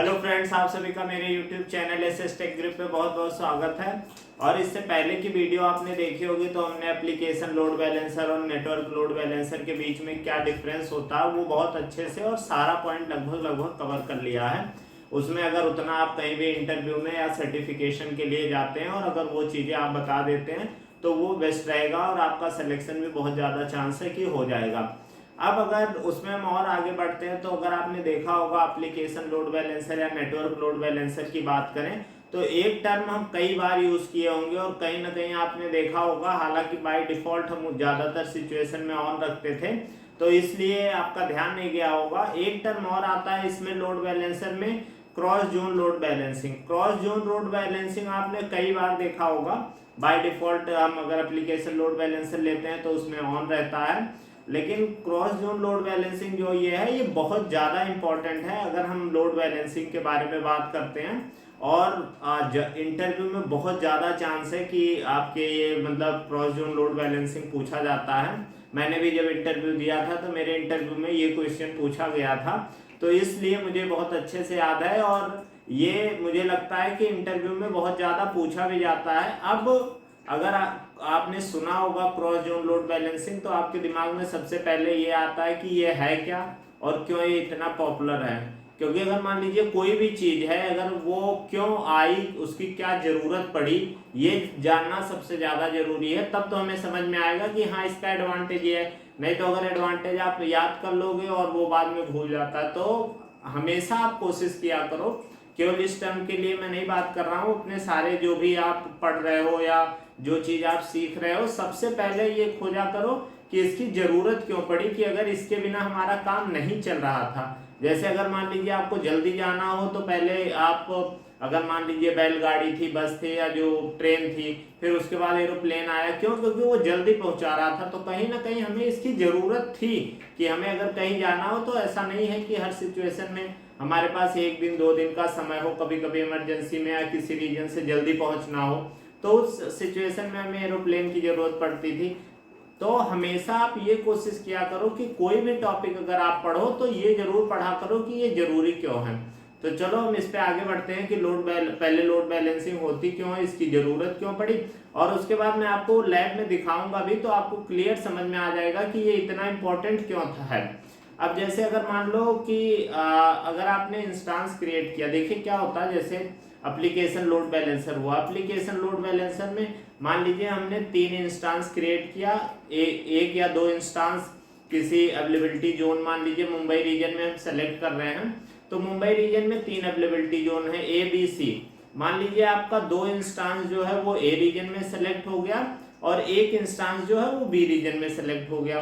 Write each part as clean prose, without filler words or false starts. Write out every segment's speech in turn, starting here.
Hello friends, आप सभी का मेरे YouTube channel SS tech group पे बहुत बहुत स्वागत है। और इससे पहले की वीडियो आपने देखी होगी तो हमने एप्लीकेशन लोड बैलेंसर और नेटवर्क लोड बैलेंसर के बीच में क्या डिफरेंस होता है वो बहुत अच्छे से और सारा पॉइंट लगभग कवर कर लिया है। उसमें अगर उतना आप कहीं भी इंटरव्यू में या सर्टिफिकेशन के लिए जाते हैं और अगर वो चीज़ें आप बता देते हैं तो वो बेस्ट रहेगा और आपका सिलेक्शन भी बहुत ज़्यादा चांस है कि हो जाएगा। अब अगर उसमें हम और आगे बढ़ते हैं तो अगर आपने देखा होगा एप्लीकेशन लोड बैलेंसर या नेटवर्क लोड बैलेंसर की बात करें तो एक टर्म हम कई बार यूज किए होंगे और कहीं ना कहीं आपने देखा होगा, हालांकि बाय डिफॉल्ट हम ज्यादातर सिचुएशन में ऑन रखते थे तो इसलिए आपका ध्यान नहीं गया होगा। एक टर्म और आता है इसमें लोड बैलेंसर में, cross zone load balancing. Cross zone load balancing आपने कई बार देखा होगा। बाय डिफॉल्ट हम अगर एप्लीकेशन लोड बैलेंसर लेते हैं तो उसमें ऑन रहता है, लेकिन क्रॉस जोन लोड बैलेंसिंग जो ये है ये बहुत ज़्यादा इंपॉर्टेंट है अगर हम लोड बैलेंसिंग के बारे में बात करते हैं। और इंटरव्यू में बहुत ज़्यादा चांस है कि आपके ये मतलब क्रॉस जोन लोड बैलेंसिंग पूछा जाता है। मैंने भी जब इंटरव्यू दिया था तो मेरे इंटरव्यू में ये क्वेश्चन पूछा गया था, तो इसलिए मुझे बहुत अच्छे से याद है और ये मुझे लगता है कि इंटरव्यू में बहुत ज़्यादा पूछा भी जाता है। अब अगर आपने सुना होगा क्रॉस जोन लोड बैलेंसिंग तो आपके दिमाग में सबसे पहले ये आता है कि ये है क्या और क्यों ये इतना पॉपुलर है। क्योंकि अगर मान लीजिए कोई भी चीज है, अगर वो क्यों आई, उसकी क्या जरूरत पड़ी, ये जानना सबसे ज्यादा जरूरी है। तब तो हमें समझ में आएगा कि हाँ इसका एडवांटेज ये है। नहीं तो अगर एडवांटेज आप याद कर लोगे और वो बाद में भूल जाता है, तो हमेशा आप कोशिश किया करो। केवल इस टर्म के लिए मैं नहीं बात कर रहा हूँ, अपने सारे जो भी आप पढ़ रहे हो या जो चीज आप सीख रहे हो सबसे पहले ये खोजा करो कि इसकी जरूरत क्यों पड़ी, कि अगर इसके बिना हमारा काम नहीं चल रहा था। जैसे अगर मान लीजिए आपको जल्दी जाना हो तो पहले आप अगर मान लीजिए बैलगाड़ी थी, बस थी या जो ट्रेन थी, फिर उसके बाद एरोप्लेन आया, क्यों? क्योंकि वो जल्दी पहुंचा रहा था। तो कहीं ना कहीं हमें इसकी जरूरत थी कि हमें अगर कहीं जाना हो तो ऐसा नहीं है कि हर सिचुएशन में हमारे पास एक दिन दो दिन का समय हो, कभी कभी इमरजेंसी में या किसी रीजन से जल्दी पहुंचना हो तो उस सिचुएशन में हमें एरोप्लेन की जरूरत पड़ती थी। तो हमेशा आप ये कोशिश किया करो कि कोई भी टॉपिक अगर आप पढ़ो तो ये जरूर पढ़ा करो कि ये जरूरी क्यों है। तो चलो हम इस पे आगे बढ़ते हैं कि पहले लोड बैलेंसिंग होती क्यों है, इसकी जरूरत क्यों पड़ी, और उसके बाद मैं आपको लैब में दिखाऊंगा भी तो आपको क्लियर समझ में आ जाएगा कि ये इतना इंपॉर्टेंट क्यों था है। अब जैसे अगर मान लो कि अगर आपने इंस्टांस क्रिएट किया, देखिए क्या होता है। जैसे एप्लीकेशन लोड बैलेंसर हुआ, एप्लीकेशन लोड बैलेंसर में मान लीजिए हमने 3 इंस्टांस क्रिएट किया, एक या 2 इंस्टांस किसी अवेलेबिलिटी जोन, मान लीजिए मुंबई रीजन में हम सेलेक्ट कर रहे हैं तो मुंबई रीजन में 3 अवेलेबिलिटी जोन है ए बी सी। मान लीजिए आपका 2 इंस्टांस जो है वो ए रीजन में सेलेक्ट हो गया और एक इंस्टांस जो है वो बी रीजन में सेलेक्ट हो गया।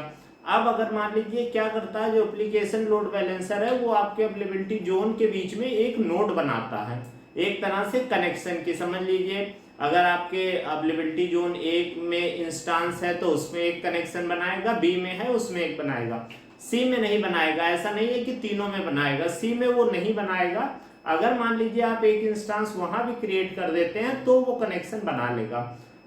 अब अगर मान लीजिए क्या करता है, जो एप्लीकेशन लोड बैलेंसर है वो आपके अवेलेबिलिटी जोन के बीच में एक नोड बनाता है, एक तरह से कनेक्शन की समझ लीजिए। अगर आपके अवेलेबिलिटी जोन एक में इंस्टांस है तो उसमें एक कनेक्शन बनाएगा, बी में है उसमें एक बनाएगा, सी में नहीं बनाएगा। ऐसा नहीं है कि तीनों में बनाएगा, सी में वो नहीं बनाएगा। अगर मान लीजिए आप एक इंस्टांस वहां भी क्रिएट कर देते हैं तो वो कनेक्शन बना लेगा।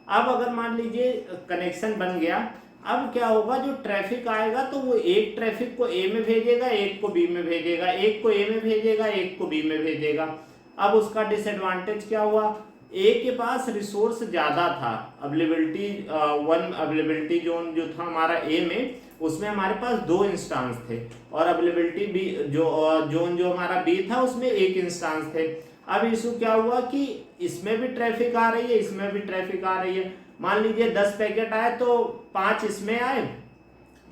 अब अगर मान लीजिए कनेक्शन बन गया, अब क्या होगा, जो ट्रैफिक आएगा तो वो एक ट्रैफिक को ए में भेजेगा, एक को बी में भेजेगा, एक को ए में भेजेगा, एक को बी में भेजेगा। अब उसका डिसएडवांटेज क्या हुआ, ए के पास रिसोर्स ज्यादा था, अवेलेबिलिटी अवेलेबिलिटी जोन जो था हमारा ए में, उसमें हमारे पास 2 इंस्टांस थे और अवेलेबिलिटी बी जोन जो हमारा बी था उसमें एक इंस्टांस थे। अब इशू क्या हुआ कि इसमें भी ट्रैफिक आ रही है, इसमें भी ट्रैफिक आ रही है। मान लीजिए 10 पैकेट आए तो 5 इसमें आए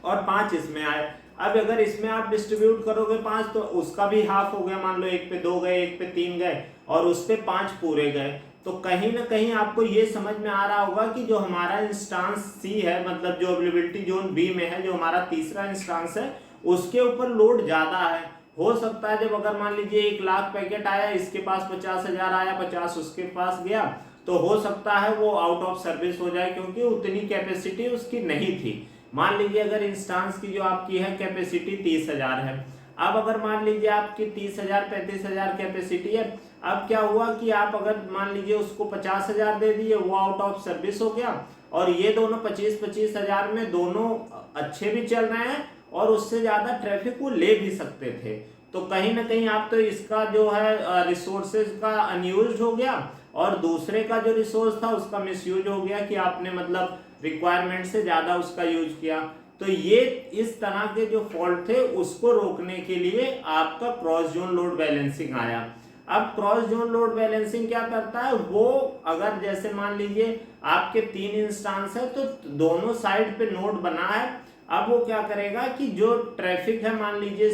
और 5 इसमें आए। अब अगर इसमें आप डिस्ट्रीब्यूट करोगे 5 तो उसका भी हाफ हो गया, मान लो एक पे 2 गए, एक पे 3 गए और उस पे 5 पूरे गए। तो कहीं ना कहीं आपको ये समझ में आ रहा होगा कि जो हमारा इंस्टांस सी है, मतलब जो अवेलेबिलिटी जोन बी में है, जो हमारा तीसरा इंस्टांस है, उसके ऊपर लोड ज्यादा है। हो सकता है जब अगर मान लीजिए 1 लाख पैकेट आया, इसके पास 50,000 आया, 50 उसके पास गया, तो हो सकता है वो आउट ऑफ सर्विस हो जाए क्योंकि उतनी कैपेसिटी उसकी नहीं थी। मान लीजिए अगर इंस्टांस की जो आपकी है कैपेसिटी 30,000 है, अब अगर मान लीजिए आपकी 30,000 35,000 कैपेसिटी है, अब क्या हुआ कि आप अगर मान लीजिए उसको 50,000 दे दिए, वो आउट ऑफ सर्विस हो गया और ये दोनों 25,000 में दोनों अच्छे भी चल रहे हैं और उससे ज्यादा ट्रैफिक वो ले भी सकते थे। तो कहीं ना कहीं आप तो इसका जो है रिसोर्सेज का अनयूज्ड हो गया, और दूसरे का जो रिसोर्स था उसका मिसयूज हो गया कि आपने मतलब रिक्वायरमेंट से ज़्यादा उसका यूज किया। तो ये इस तरह के जो फॉल्ट थे उसको रोकने के लिए आपका क्रॉस जोन लोड बैलेंसिंग आया। अब क्रॉस जोन लोड बैलेंसिंग क्या करता है, वो अगर जैसे मान लीजिए आपके 3 इंस्टांस है तो दोनों साइड पे नोड बना है। अब वो क्या करेगा कि जो ट्रैफिक है, मान लीजिए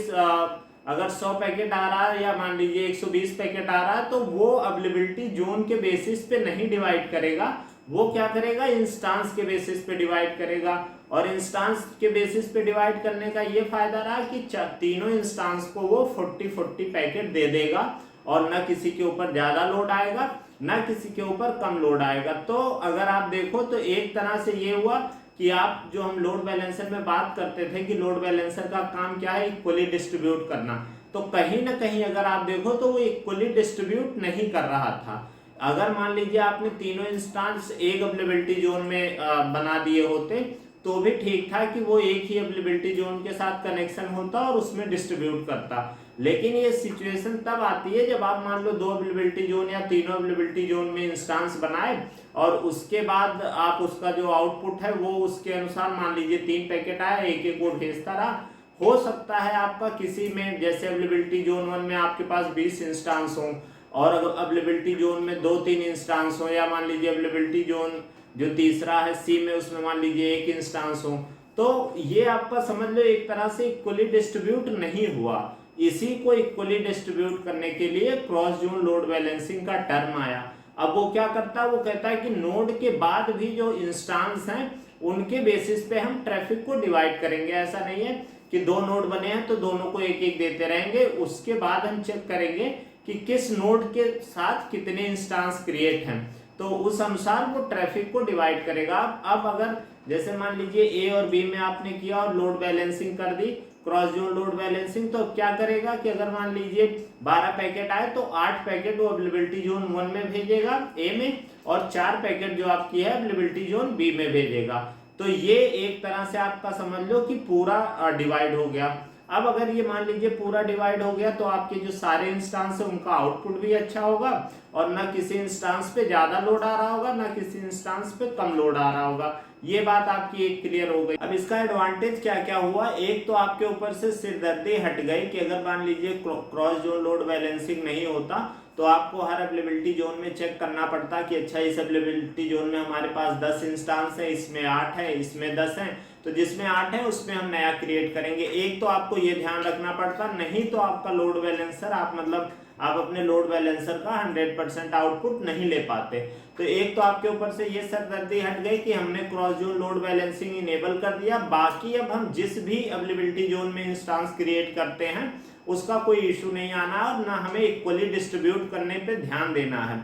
अगर 100 पैकेट आ रहा है या मान लीजिए 120 पैकेट आ रहा है, तो वो अवेलेबिलिटी जोन के बेसिस पे नहीं डिवाइड करेगा, वो क्या करेगा इंस्टांस के बेसिस पे डिवाइड करेगा। और इंस्टांस के बेसिस पे डिवाइड करने का ये फायदा रहा कि तीनों इंस्टांस को वो 40-40 पैकेट दे देगा, और न किसी के ऊपर ज्यादा लोड आएगा न किसी के ऊपर कम लोड आएगा। तो अगर आप देखो तो एक तरह से ये हुआ कि आप जो हम लोड बैलेंसर में बात करते थे कि लोड बैलेंसर का काम क्या है, इक्वली डिस्ट्रीब्यूट करना, तो कहीं ना कहीं अगर आप देखो तो वो इक्वली डिस्ट्रीब्यूट नहीं कर रहा था। अगर मान लीजिए आपने तीनों इंस्टांस एक अवेलेबिलिटी जोन में बना दिए होते तो भी ठीक था कि वो एक ही अवेलेबिलिटी जोन के साथ कनेक्शन होता और उसमें डिस्ट्रीब्यूट करता। लेकिन ये सिचुएशन तब आती है जब आप मान लो 2 अवेलेबिलिटी जोन या तीनों अवेलेबिलिटी जोन में इंस्टांस बनाए, और उसके बाद आप उसका जो आउटपुट है वो उसके अनुसार मान लीजिए 3 पैकेट आया, एक एक वो भेजता रहा। हो सकता है आपका किसी में जैसे अवेलेबिलिटी जोन 1 में आपके पास 20 इंस्टांस हो, और अवेलेबिलिटी जोन में 2-3 इंस्टांस हो, या मान लीजिए अवेलेबिलिटी जोन जो तीसरा है सी में उसमें मान लीजिए 1 इंस्टांस हो, तो ये आपका समझ लो एक तरह से इक्वली डिस्ट्रीब्यूट नहीं हुआ। इसी को इक्वली डिस्ट्रीब्यूट करने के लिए क्रॉस जोन लोड बैलेंसिंग का टर्म आया। अब वो क्या करता है, वो कहता है कि नोड के बाद भी जो इंस्टांस हैं उनके बेसिस पे हम ट्रैफिक को डिवाइड करेंगे। ऐसा नहीं है कि 2 नोड बने हैं तो दोनों को एक एक देते रहेंगे, उसके बाद हम चेक करेंगे कि किस नोड के साथ कितने इंस्टांस क्रिएट हैं, तो उस अनुसार वो ट्रैफिक को डिवाइड करेगा। अब अगर जैसे मान लीजिए ए और बी में आपने किया और लोड बैलेंसिंग कर दी, क्रॉस जोन लोड बैलेंसिंग, तो क्या करेगा कि अगर मान लीजिए 12 पैकेट आए तो 8 पैकेट वो अवेलेबिलिटी जोन 1 में भेजेगा ए में, और 4 पैकेट जो आपकी है अवेलेबिलिटी जोन बी में भेजेगा। तो ये एक तरह से आपका समझ लो कि पूरा डिवाइड हो गया। अब अगर ये मान लीजिए पूरा डिवाइड हो गया तो आपके जो सारे इंस्टांस है उनका आउटपुट भी अच्छा होगा, और ना किसी इंस्टांस पे ज्यादा लोड आ रहा होगा ना किसी इंस्टांस पे कम लोड आ रहा होगा। ये बात आपकी एक क्लियर हो गई। अब इसका एडवांटेज क्या क्या हुआ, एक तो आपके ऊपर से सिरदर्दी हट गई कि अगर मान लीजिए क्रॉस जोन लोड बैलेंसिंग नहीं होता तो आपको हर अवेलेबिलिटी जोन में चेक करना पड़ता कि अच्छा इस अवेलेबिलिटी जोन में हमारे पास 10 इंस्टांस है, इसमें 8 है, इसमें 10 है, तो जिसमें 8 है उसमें हम नया क्रिएट करेंगे। एक तो आपको ये ध्यान रखना पड़ता, नहीं तो आपका लोड बैलेंसर आप अपने लोड बैलेंसर का 100% आउटपुट नहीं ले पाते। तो एक तो आपके ऊपर से ये सरदर्दी हट गई कि हमने cross zone load balancing enable कर दिया। बाकी अब हम जिस भी अवेलेबिलिटी जोन में इंस्टांस क्रिएट करते हैं उसका कोई इशू नहीं आना, और ना हमें इक्वली डिस्ट्रीब्यूट करने पे ध्यान देना है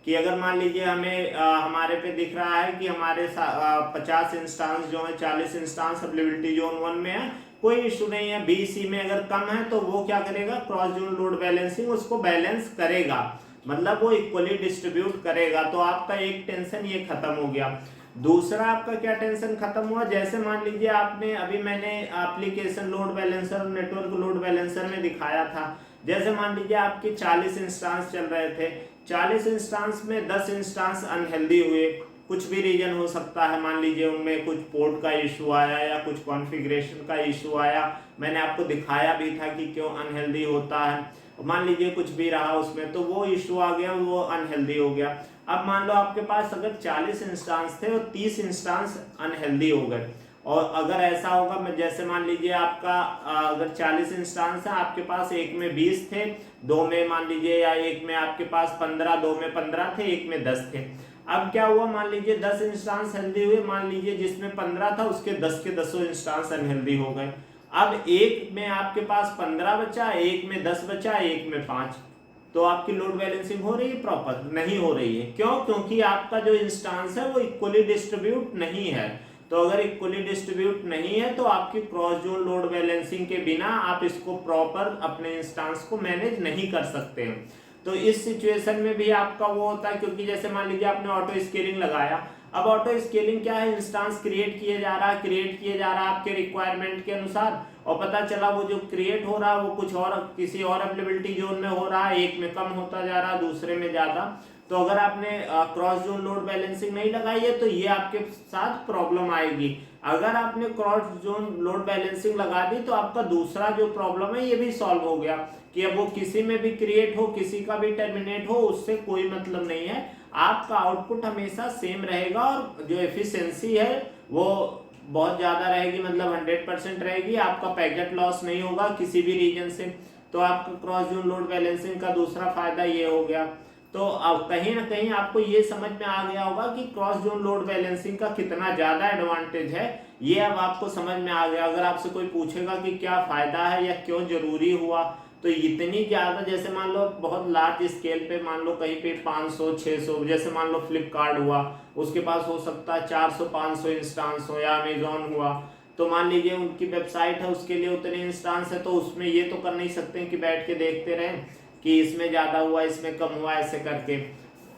कि अगर मान लीजिए हमें हमारे पे दिख रहा है कि हमारे 50 इंस्टांस जो है 40 इंस्टांस अवेलेबिलिटी जोन 1 में है, कोई इशू नहीं है। बी सी में अगर कम है तो वो क्या करेगा, क्रॉस जोन लोड बैलेंसिंग उसको बैलेंस करेगा, मतलब वो इक्वली डिस्ट्रीब्यूट करेगा। तो आपका एक टेंशन ये खत्म हो गया। दूसरा आपका क्या टेंशन खत्म हुआ, जैसे मान लीजिए आपने अभी मैंने एप्लीकेशन लोड बैलेंसर और नेटवर्क लोड बैलेंसर में दिखाया था, जैसे मान लीजिए आपके 40 इंस्टांस चल रहे थे, 40 इंस्टांस में 10 इंस्टांस अनहेल्दी हुए, कुछ भी रीजन हो सकता है, मान लीजिए उनमें कुछ पोर्ट का इशू आया या कुछ कॉन्फ़िगरेशन का इशू आया, मैंने आपको दिखाया भी था कि क्यों अनहेल्दी होता है, मान लीजिए कुछ भी रहा उसमें तो वो इशू आ गया, वो अनहेल्दी हो गया। अब मान लो आपके पास अगर 40 इंस्टांस थे और 30 इंस्टांस अनहेल्दी हो गए, और अगर ऐसा होगा मैं जैसे मान लीजिए आपका अगर 40 इंस्टांस है, आपके पास एक में 20 थे, दो में मान लीजिए, या एक में आपके पास 15, दो में 15 थे, एक में 10 थे। अब क्या हुआ, मान लीजिए 10 इंस्टांस हेल्दी हुए, मान लीजिए जिसमें 15 था उसके 10 के 10 इंस्टांस अनहेल्दी हो गए। अब एक में आपके पास 15 बचा, एक में 10 बचा, एक में 5, तो आपकी लोड बैलेंसिंग हो रही है प्रॉपर? नहीं हो रही है। क्यों? क्योंकि आपका जो इंस्टांस है वो इक्वली डिस्ट्रीब्यूट नहीं है। तो अगर इक्वली डिस्ट्रीब्यूट नहीं है तो आपकी क्रॉस जोन लोड बैलेंसिंग के बिना आप इसको प्रॉपर अपने इंस्टांस को मैनेज नहीं कर सकते हैं। तो इस सिचुएशन में भी आपका वो होता है, क्योंकि जैसे मान लीजिए आपने ऑटो स्केलिंग लगाया, अब ऑटो स्केलिंग क्या है, इंस्टेंस क्रिएट किए जा रहा है आपके रिक्वायरमेंट के अनुसार, और पता चला वो जो क्रिएट हो रहा है वो कुछ और किसी और अवेलेबिलिटी जोन में हो रहा है, एक में कम होता जा रहा है दूसरे में ज्यादा। तो अगर आपने क्रॉस जोन लोड बैलेंसिंग नहीं लगाई है तो ये आपके साथ प्रॉब्लम आएगी। अगर आपने क्रॉस जोन लोड बैलेंसिंग लगा दी तो आपका दूसरा जो प्रॉब्लम है ये भी सॉल्व हो गया, कि अब वो किसी में भी क्रिएट हो किसी का भी टर्मिनेट हो उससे कोई मतलब नहीं है, आपका आउटपुट हमेशा सेम रहेगा और जो एफिशिएंसी है वो बहुत ज्यादा रहेगी, मतलब 100% रहेगी, आपका पैकेट लॉस नहीं होगा किसी भी रीजन से। तो आपका क्रॉस जोन लोड बैलेंसिंग का दूसरा फायदा ये हो गया। तो अब कहीं ना कहीं आपको ये समझ में आ गया होगा कि क्रॉस जोन लोड बैलेंसिंग का कितना ज्यादा एडवांटेज है, ये अब आपको समझ में आ गया। अगर आपसे कोई पूछेगा कि क्या फायदा है या क्यों जरूरी हुआ, तो इतनी ज्यादा, जैसे मान लो बहुत लार्ज स्केल पे, मान लो कहीं पे 500 600, जैसे मान लो फ्लिपकार्ट हुआ, उसके पास हो सकता है 400 500 इंस्टांस हो, या अमेजोन हुआ, तो मान लीजिए उनकी वेबसाइट है उसके लिए उतने इंस्टांस है, तो उसमें ये तो कर नहीं सकते कि बैठ के देखते रहें कि इसमें ज्यादा हुआ इसमें कम हुआ ऐसे करके।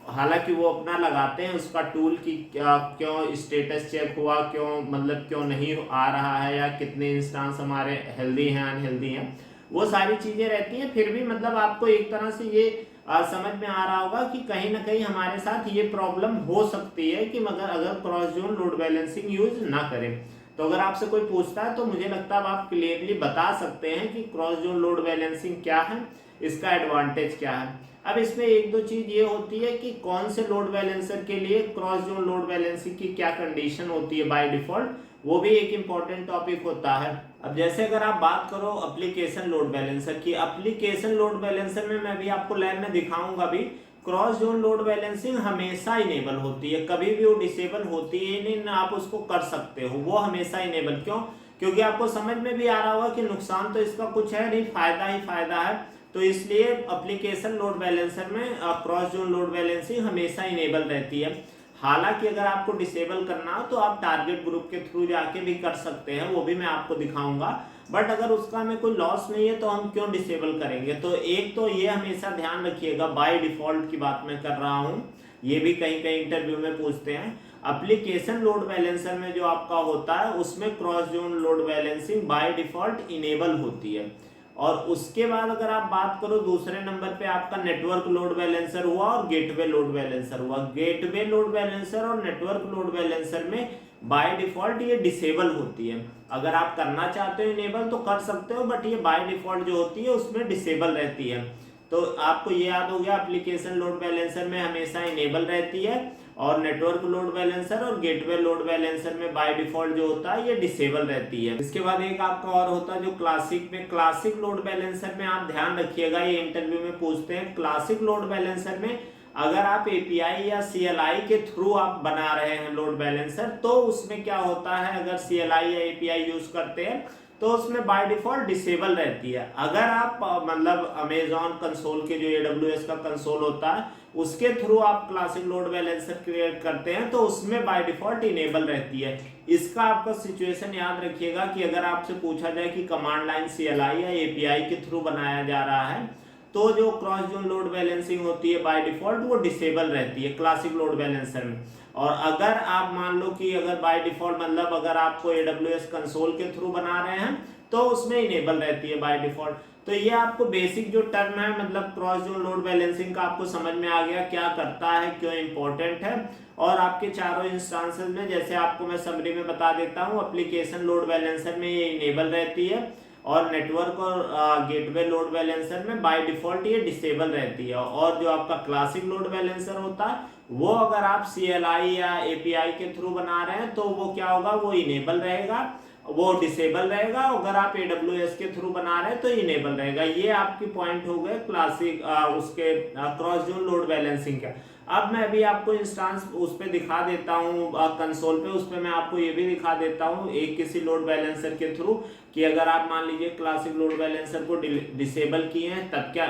हालांकि वो अपना लगाते हैं उसका टूल कि क्यों स्टेटस चेक हुआ, क्यों मतलब क्यों नहीं आ रहा है, या कितने इंस्टांस हमारे हेल्दी हैं अनहेल्दी हैं, वो सारी चीजें रहती हैं। फिर भी मतलब आपको एक तरह से ये समझ में आ रहा होगा कि कहीं ना कहीं हमारे साथ ये प्रॉब्लम हो सकती है कि मगर अगर cross zone load balancing use ना करें। तो अगर आपसे कोई पूछता है तो मुझे लगता है आप क्लियरली बता सकते हैं कि क्रॉस जोन लोड बैलेंसिंग क्या है, इसका एडवांटेज क्या है। अब इसमें एक दो चीज ये होती है कि कौन से लोड बैलेंसर के लिए क्रॉस जोन लोड बैलेंसिंग की क्या कंडीशन होती है बाय डिफॉल्ट, वो भी एक इंपॉर्टेंट टॉपिक होता है। अब जैसे अगर आप बात करो एप्लीकेशन लोड बैलेंसर की, एप्लीकेशन लोड बैलेंसर में मैं भी आपको लैब में दिखाऊंगा भी, क्रॉस जोन लोड बैलेंसिंग हमेशा इनेबल होती है, कभी भी वो डिसेबल होती है नहीं, ना आप उसको कर सकते हो, वो हमेशा इनेबल। क्यों? क्योंकि आपको समझ में भी आ रहा होगा कि नुकसान तो इसका कुछ है नहीं, फायदा ही फायदा है। तो इसलिए एप्लीकेशन लोड बैलेंसर में क्रॉस जोन लोड बैलेंसिंग हमेशा इनेबल रहती है। हालांकि अगर आपको डिसेबल करना हो तो आप टारगेट ग्रुप के थ्रू जाके भी कर सकते हैं, वो भी मैं आपको दिखाऊंगा। बट अगर उसका हमें कोई लॉस नहीं है तो हम क्यों डिसेबल करेंगे। तो एक तो ये हमेशा ध्यान रखिएगा, बाय डिफॉल्ट की बात मैं कर रहा हूँ, ये भी कहीं कहीं इंटरव्यू में पूछते हैं। एप्लीकेशन लोड बैलेंसर में जो आपका होता है उसमें cross zone load balancing by default enable होती है। और उसके बाद अगर आप बात करो दूसरे नंबर पे आपका नेटवर्क लोड बैलेंसर हुआ और गेटवे लोड बैलेंसर हुआ। गेटवे लोड बैलेंसर और नेटवर्क लोड बैलेंसर में बाय डिफॉल्ट ये डिसेबल होती है। अगर आप करना चाहते हो इनेबल तो कर सकते हो, बट ये बाय डिफॉल्ट जो होती है उसमें डिसेबल रहती है। तो आपको ये याद हो गया, एप्लीकेशन लोड बैलेंसर में हमेशा इनेबल रहती है, और नेटवर्क लोड बैलेंसर और गेटवे लोड बैलेंसर में बाय डिफॉल्ट जो होता है ये डिसेबल रहती है। इसके बाद एक आपका और होता है जो क्लासिक में, क्लासिक लोड बैलेंसर में आप ध्यान रखिएगा, ये इंटरव्यू में पूछते हैं। क्लासिक लोड बैलेंसर में अगर आप एपीआई या सीएलआई के थ्रू आप बना रहे हैं लोड बैलेंसर, तो उसमें क्या होता है, अगर सीएलआई या एपीआई यूज करते हैं तो उसमें बाय डिफॉल्ट डिसेबल रहती है। अगर आप मतलब अमेजॉन कंसोल के जो AWS का कंसोल होता है उसके थ्रू आप क्लासिक लोड बैलेंसर क्रिएट करते हैं तो उसमें बाय डिफॉल्ट इनेबल रहती है। इसका आपका सिचुएशन याद रखिएगा कि अगर आपसे पूछा जाए कि कमांड लाइन सीएलआई या एपीआई के थ्रू बनाया जा रहा है तो जो क्रॉस जोन लोड बैलेंसिंग होती है बाय डिफॉल्ट वो डिसेबल रहती है क्लासिक लोड बैलेंसर में। और अगर आप मान लो कि अगर बाय डिफॉल्ट मतलब अगर आपको AWS कंसोल के थ्रू बना रहे हैं तो उसमें इनेबल रहती है बाय डिफॉल्ट। तो ये आपको बेसिक जो टर्म है मतलब क्रॉस जोन लोड बैलेंसिंग का आपको समझ में आ गया, क्या करता है, क्यों इंपॉर्टेंट है। और आपके चारों इंस्टांसेस में जैसे आपको मैं समरी में बता देता हूँ, एप्लीकेशन लोड बैलेंसर में ये इनेबल रहती है, और नेटवर्क और गेटवे लोड बैलेंसर में बाय डिफॉल्ट ये डिसेबल रहती है। और जो आपका क्लासिक लोड बैलेंसर होता है वो अगर आप सीएलआई या एपीआई के थ्रू बना रहे हैं तो वो क्या होगा, वो इनेबल रहेगा, वो डिसेबल रहेगा। अगर आप AWS के थ्रू बना रहे हैं तो इनेबल रहेगा। ये आपकी पॉइंट हो गए क्लासिक उसके क्रॉस जोन लोड बैलेंसिंग का। अब मैं अभी आपको इंस्टांस उस पर दिखा देता हूँ कंसोल पे, उस पर मैं आपको ये भी दिखा देता हूँ एक किसी लोड बैलेंसर के थ्रू कि अगर आप मान लीजिए क्लासिक लोड बैलेंसर को डिसेबल किए हैं तब क्या,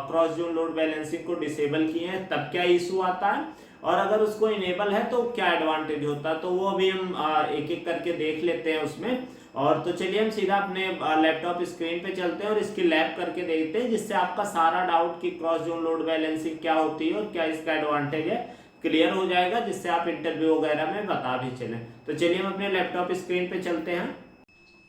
क्रॉस जोन लोड बैलेंसिंग को डिसेबल किए हैं तब क्या इशू आता है, और अगर उसको इनेबल है तो क्या एडवांटेज होता है। तो वो अभी हम एक एक करके देख लेते हैं उसमें। और तो चलिए हम सीधा अपने लैपटॉप स्क्रीन पे चलते हैं और इसकी लैब करके देखते हैं, जिससे आपका सारा डाउट कि क्रॉस जोन लोड बैलेंसिंग क्या होती है और क्या इसका एडवांटेज है क्लियर हो जाएगा, जिससे आप इंटरव्यू वगैरह में बता भी चलें। तो चलिए हम अपने लैपटॉप स्क्रीन पे चलते हैं।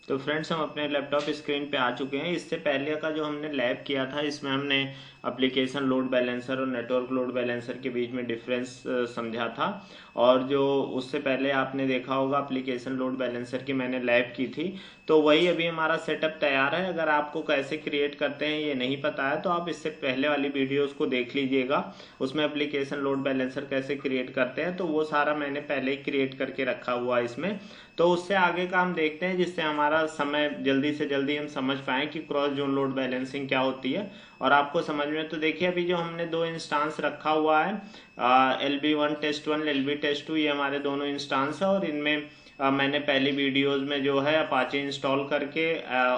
तो फ्रेंड्स हम अपने लैपटॉप स्क्रीन पे आ चुके हैं। इससे पहले का जो हमने लैब किया था, इसमें हमने एप्लीकेशन लोड बैलेंसर और नेटवर्क लोड बैलेंसर के बीच में डिफरेंस समझा था। और जो उससे पहले आपने देखा होगा एप्लीकेशन लोड बैलेंसर की मैंने लैब की थी, तो वही अभी हमारा सेटअप तैयार है। अगर आपको कैसे क्रिएट करते हैं ये नहीं पता है तो आप इससे पहले वाली वीडियोस को देख लीजिएगा, उसमें एप्लीकेशन लोड बैलेंसर कैसे क्रिएट करते हैं तो वो सारा मैंने पहले ही क्रिएट करके रखा हुआ है इसमें। तो उससे आगे का हम देखते हैं, जिससे हमारा समय जल्दी से जल्दी हम समझ पाएं कि क्रॉस जोन लोड बैलेंसिंग क्या होती है और आपको समझ में। तो देखिए अभी जो हमने दो इंस्टांस रखा हुआ है, LB1 टेस्ट 1 LB टेस्ट 2, ये हमारे दोनों इंस्टांस है। और इनमें मैंने पहली वीडियोस में जो है अपाचे इंस्टॉल करके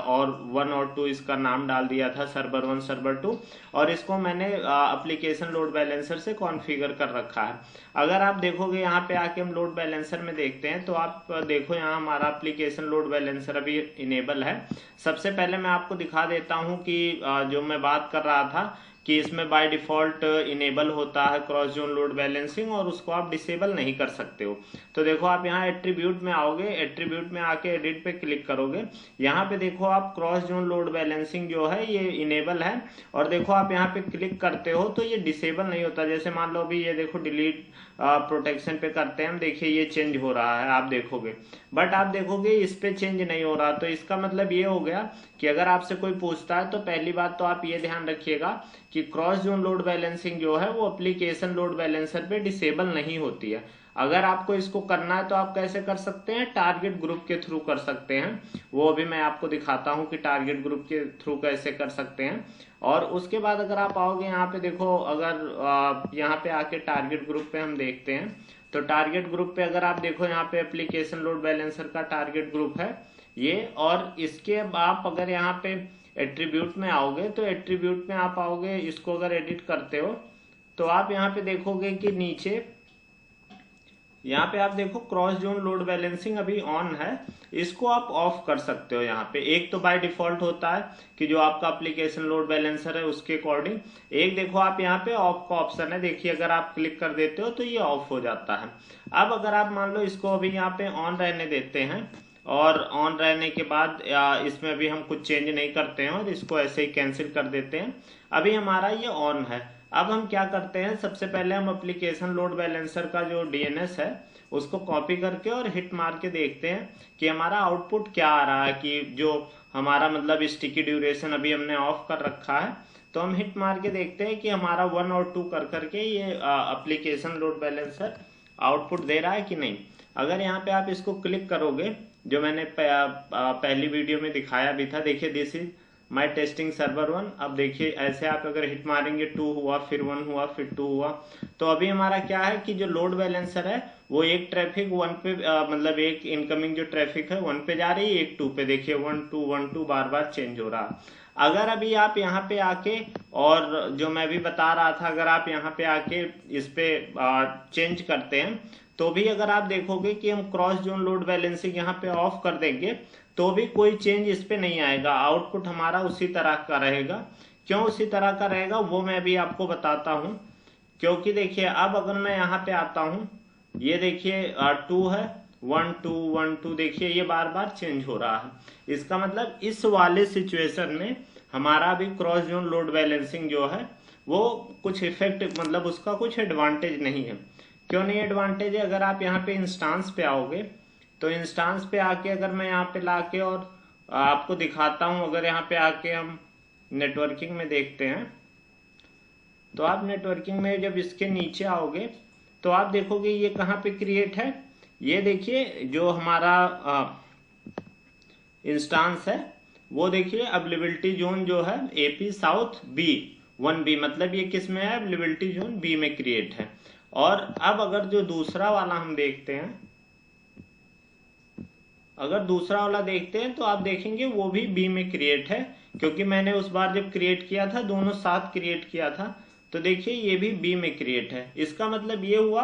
और 1 और 2 इसका नाम डाल दिया था, सर्वर 1 सर्वर 2, और इसको मैंने एप्लीकेशन लोड बैलेंसर से कॉन्फ़िगर कर रखा है। अगर आप देखोगे यहाँ पे आके हम लोड बैलेंसर में देखते हैं तो आप देखो यहाँ हमारा एप्लीकेशन लोड बैलेंसर अभी इनेबल है। सबसे पहले मैं आपको दिखा देता हूँ कि जो मैं बात कर रहा था कि इसमें बाय डिफॉल्ट इनेबल होता है क्रॉस जोन लोड बैलेंसिंग, और उसको आप डिसेबल नहीं कर सकते हो। तो देखो आप यहाँ एट्रीब्यूट में आओगे, एट्रीब्यूट में आके एडिट पे क्लिक करोगे, यहाँ पे देखो आप क्रॉस जोन लोड बैलेंसिंग जो है ये इनेबल है। और देखो आप यहाँ पे क्लिक करते हो तो ये डिसेबल नहीं होता। जैसे मान लो अभी ये देखो डिलीट प्रोटेक्शन पे करते हैं हम, देखिए ये चेंज हो रहा है, आप देखोगे, बट आप देखोगे इस पे चेंज नहीं हो रहा। तो इसका मतलब ये हो गया कि अगर आपसे कोई पूछता है तो पहली बात तो आप ये ध्यान रखिएगा कि क्रॉस जोन लोड बैलेंसिंग जो है वो एप्लीकेशन लोड बैलेंसर पे डिसेबल नहीं होती है। अगर आपको इसको करना है तो आप कैसे कर सकते हैं, टारगेट ग्रुप के थ्रू कर सकते हैं। वो अभी मैं आपको दिखाता हूं कि टारगेट ग्रुप के थ्रू कैसे कर सकते हैं। और उसके बाद अगर आप आओगे यहाँ पे देखो, अगर यहाँ पे आके टारगेट ग्रुप पे हम देखते हैं तो टारगेट ग्रुप पे अगर आप देखो यहाँ पे एप्लीकेशन लोड बैलेंसर का टारगेट ग्रुप है ये। और इसके आप अगर यहाँ पे एट्रीब्यूट में आओगे तो एट्रीब्यूट में आप आओगे, इसको अगर एडिट करते हो तो आप यहाँ पे देखोगे कि नीचे यहाँ पे आप देखो क्रॉस जोन लोड बैलेंसिंग अभी ऑन है, इसको आप ऑफ कर सकते हो। यहाँ पे एक तो बाय डिफॉल्ट होता है कि जो आपका एप्लीकेशन लोड बैलेंसर है उसके अकॉर्डिंग, एक देखो आप यहाँ पे ऑफ का ऑप्शन है, देखिए अगर आप क्लिक कर देते हो तो ये ऑफ हो जाता है। अब अगर आप मान लो इसको अभी यहाँ पे ऑन रहने देते हैं और ऑन रहने के बाद इसमें अभी हम कुछ चेंज नहीं करते हैं और इसको ऐसे ही कैंसिल कर देते हैं, अभी हमारा ये ऑन है। अब हम क्या करते हैं, सबसे पहले हम एप्लीकेशन लोड बैलेंसर का जो DNS है उसको कॉपी करके और हिट मार के देखते हैं कि हमारा आउटपुट क्या आ रहा है, कि जो हमारा मतलब स्टिकी ड्यूरेशन अभी हमने ऑफ कर रखा है। तो हम हिट मार के देखते हैं कि हमारा 1 और 2 कर करके ये एप्लीकेशन लोड बैलेंसर आउटपुट दे रहा है कि नहीं। अगर यहाँ पे आप इसको क्लिक करोगे, जो मैंने पहली वीडियो में दिखाया भी था, देखिए this is my testing server 1। अब देखिए ऐसे आप अगर हिट मारेंगे 2 हुआ, फिर 1 हुआ, फिर 2 हुआ, तो अभी हमारा क्या है कि जो लोड बैलेंसर है वो एक ट्रैफिक 1 पे मतलब एक इनकमिंग जो ट्रैफिक है 1 पे जा रही है, एक 2 पे, देखिए 1 2 1 2 बार बार चेंज हो रहा। अगर अभी आप यहाँ पे आके, और जो मैं भी बता रहा था, अगर आप यहाँ पे आके इस पे चेंज करते हैं तो भी अगर आप देखोगे कि हम क्रॉस जोन लोड बैलेंसिंग यहाँ पे ऑफ कर देंगे तो भी कोई चेंज इस पे नहीं आएगा, आउटपुट हमारा उसी तरह का रहेगा। क्यों उसी तरह का रहेगा वो मैं भी आपको बताता हूं। क्योंकि देखिए अब अगर मैं यहाँ पे आता हूं, ये देखिए 2 है, 1 2 1 2, देखिए ये बार बार चेंज हो रहा है। इसका मतलब इस वाले सिचुएशन में हमारा भी क्रॉस जोन लोड बैलेंसिंग जो है वो कुछ इफेक्ट, मतलब उसका कुछ एडवांटेज नहीं है। क्यों नहीं एडवांटेज है, अगर आप यहाँ पे इंस्टांस पे आओगे तो इंस्टांस पे आके अगर मैं यहाँ पे लाके और आपको दिखाता हूँ, अगर यहाँ पे आके हम नेटवर्किंग में देखते हैं तो आप नेटवर्किंग में जब इसके नीचे आओगे तो आप देखोगे ये कहाँ पे क्रिएट है, ये देखिए जो हमारा इंस्टांस है वो देखिए अवेलेबिलिटी जोन जो है AP साउथ B1B, मतलब ये किस में है, अवेलेबिलिटी जोन B में क्रिएट है। और अब अगर जो दूसरा वाला हम देखते हैं, अगर दूसरा वाला देखते हैं तो आप देखेंगे वो भी B में क्रिएट है, क्योंकि मैंने उस बार जब क्रिएट किया था दोनों साथ क्रिएट किया था, तो देखिए ये भी B में क्रिएट है। इसका मतलब ये हुआ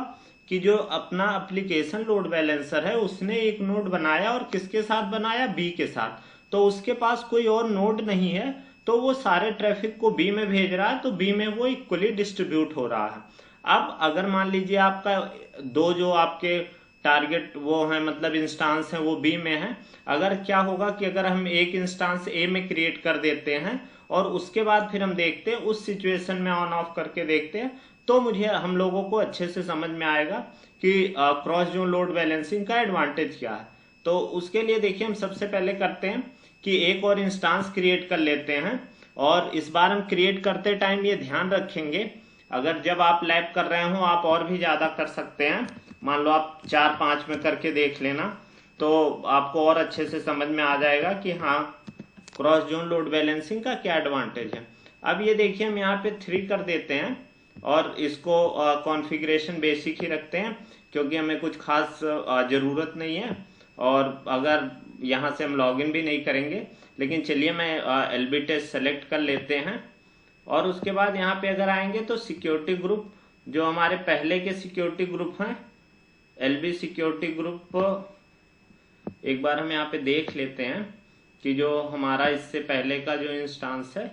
कि जो अपना एप्लीकेशन लोड बैलेंसर है उसने एक नोड बनाया, और किसके साथ बनाया, B के साथ, तो उसके पास कोई और नोड नहीं है, तो वो सारे ट्रैफिक को B में भेज रहा है, तो B में वो इक्वली डिस्ट्रीब्यूट हो रहा है। अब अगर मान लीजिए आपका दो जो आपके टारगेट वो हैं मतलब इंस्टांस हैं वो बी में है, अगर क्या होगा कि अगर हम एक इंस्टांस ए में क्रिएट कर देते हैं और उसके बाद फिर हम देखते हैं उस सिचुएशन में ऑन ऑफ करके देखते हैं, तो मुझे हम लोगों को अच्छे से समझ में आएगा कि क्रॉस जोन लोड बैलेंसिंग का एडवांटेज क्या है। तो उसके लिए देखिए हम सबसे पहले करते हैं कि एक और इंस्टांस क्रिएट कर लेते हैं, और इस बार हम क्रिएट करते टाइम ये ध्यान रखेंगे, अगर जब आप लैब कर रहे हो आप और भी ज़्यादा कर सकते हैं, मान लो आप 4-5 में करके देख लेना, तो आपको और अच्छे से समझ में आ जाएगा कि हाँ क्रॉस जोन लोड बैलेंसिंग का क्या एडवांटेज है। अब ये देखिए हम यहाँ पे 3 कर देते हैं और इसको कॉन्फ़िगरेशन बेसिक ही रखते हैं क्योंकि हमें कुछ खास ज़रूरत नहीं है, और अगर यहाँ से हम लॉगिन भी नहीं करेंगे, लेकिन चलिए मैं एलबी टेस्ट सेलेक्ट कर लेते हैं। और उसके बाद यहाँ पे अगर आएंगे तो सिक्योरिटी ग्रुप जो हमारे पहले के सिक्योरिटी ग्रुप हैं, एलबी सिक्योरिटी ग्रुप, एक बार हम यहाँ पे देख लेते हैं कि जो हमारा इससे पहले का जो इंस्टांस है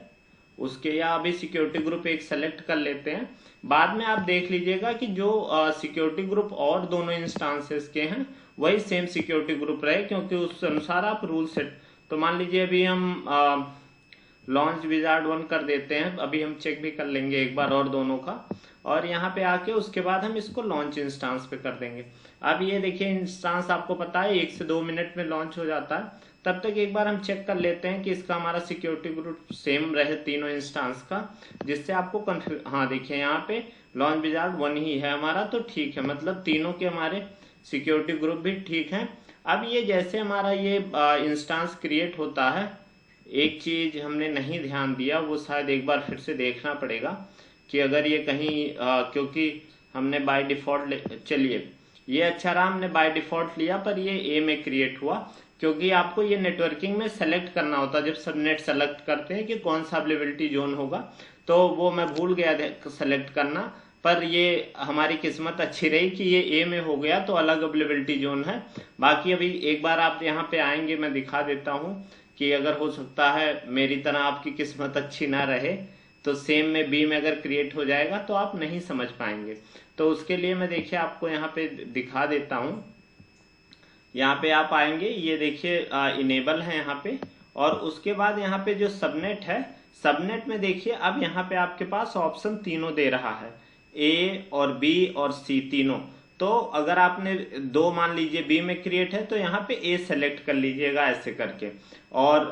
उसके या अभी सिक्योरिटी ग्रुप एक सेलेक्ट कर लेते हैं। बाद में आप देख लीजिएगा कि जो सिक्योरिटी ग्रुप और दोनों इंस्टांसेस के हैं वही सेम सिक्योरिटी ग्रुप रहे, क्योंकि उस अनुसार आप रूल सेट। तो मान लीजिए अभी हम लॉन्च विजार्ड 1 कर देते हैं, अभी हम चेक भी कर लेंगे एक बार और दोनों का, और यहाँ पे आके उसके बाद हम इसको लॉन्च इंस्टांस पे कर देंगे। अब ये देखिए इंस्टांस आपको पता है 1 से 2 मिनट में लॉन्च हो जाता है। तब तक एक बार हम चेक कर लेते हैं कि इसका हमारा सिक्योरिटी ग्रुप सेम रहे तीनों इंस्टांस का, जिससे आपको हाँ देखिए यहाँ पे लॉन्च विजार्ड 1 ही है हमारा, तो ठीक है, मतलब तीनों के हमारे सिक्योरिटी ग्रुप भी ठीक हैं। अब ये जैसे हमारा ये इंस्टांस क्रिएट होता है, एक चीज हमने नहीं ध्यान दिया, वो शायद एक बार फिर से देखना पड़ेगा कि अगर ये कहीं क्योंकि हमने बाय डिफॉल्ट चलिए ये अच्छा रहा, हमने बाय डिफॉल्ट लिया पर ये ए में क्रिएट हुआ, क्योंकि आपको ये नेटवर्किंग में सेलेक्ट करना होता है जब सबनेट सेलेक्ट करते हैं कि कौन सा अवेलेबिलिटी जोन होगा, तो वो मैं भूल गया सेलेक्ट करना, पर ये हमारी किस्मत अच्छी रही कि ये ए में हो गया, तो अलग अवेलेबिलिटी जोन है। बाकी अभी एक बार आप यहाँ पे आएंगे मैं दिखा देता हूँ कि अगर हो सकता है मेरी तरह आपकी किस्मत अच्छी ना रहे तो सेम में बी में अगर क्रिएट हो जाएगा तो आप नहीं समझ पाएंगे। तो उसके लिए मैं देखिए आपको यहाँ पे दिखा देता हूँ, यहाँ पे आप आएंगे, ये देखिए इनेबल है यहाँ पे, और उसके बाद यहाँ पे जो सबनेट है, सबनेट में देखिए अब यहाँ पे आपके पास ऑप्शन तीनों दे रहा है, ए और बी और सी तीनों। तो अगर आपने दो मान लीजिए बी में क्रिएट है तो यहाँ पे ए सेलेक्ट कर लीजिएगा ऐसे करके, और